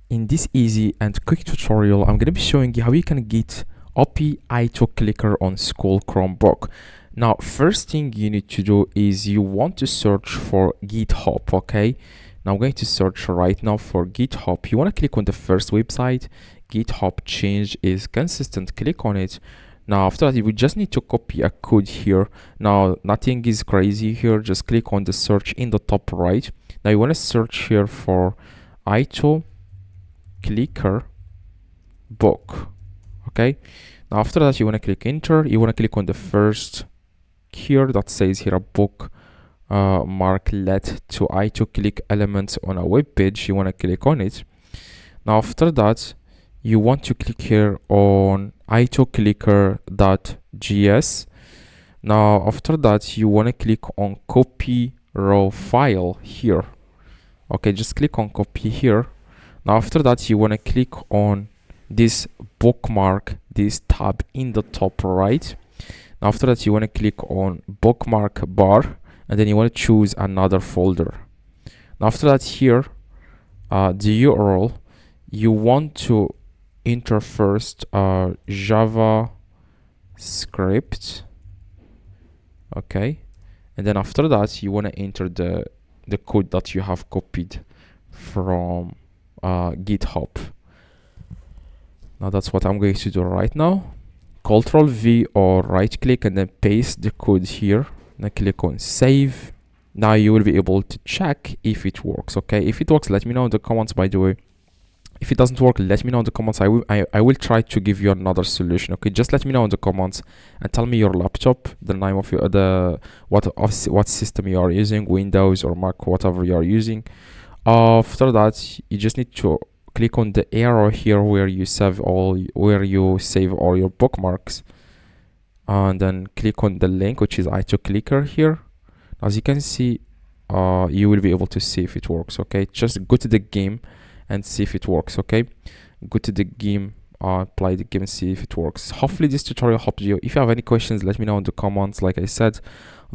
In this easy and quick tutorial, I'm going to be showing you how you can get OP ITO clicker on school Chromebook. Now, first thing you need to do is you want to search for GitHub, okay? Now I'm going to search right now for GitHub. You want to click on the first website, GitHub change is consistent, click on it. Now after that, you will just need to copy a code here. Now nothing is crazy here, just click on the search in the top right. Now you want to search here for ITO clicker book, okay? Now after that, you want to click enter. You want to click on the first here that says here a book marklet to ITO click elements on a web page. You want to click on it. Now after that, you want to click here on ITO clicker.js. now after that, you want to click on copy raw file here, okay? Just click on copy here. Now after that, you want to click on this bookmark, this tab in the top right. Now after that, you want to click on bookmark bar, and then you want to choose another folder. Now after that, here the URL, you want to enter first JavaScript, okay? And then after that, you want to enter the code that you have copied from GitHub. Now that's what I'm going to do right now. Ctrl V or right click and then paste the code here. Now click on save. Now you will be able to check if it works, okay? If it works, let me know in the comments, by the way. If it doesn't work, let me know in the comments. I will try to give you another solution, okay? Just let me know in the comments and tell me your laptop, the name of your what system you are using, Windows or Mac, whatever you are using. After that, you just need to click on the arrow here where you save all your bookmarks, and then click on the link, which is ITO clicker here. As you can see, you will be able to see if it works, okay? Just go to the game and see if it works, okay? Go to the game, play the game and see if it works. Hopefully this tutorial helped you. If you have any questions, let me know in the comments. Like I said,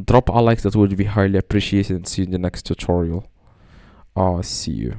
drop a like, that would be highly appreciated, and see you in the next tutorial. See you.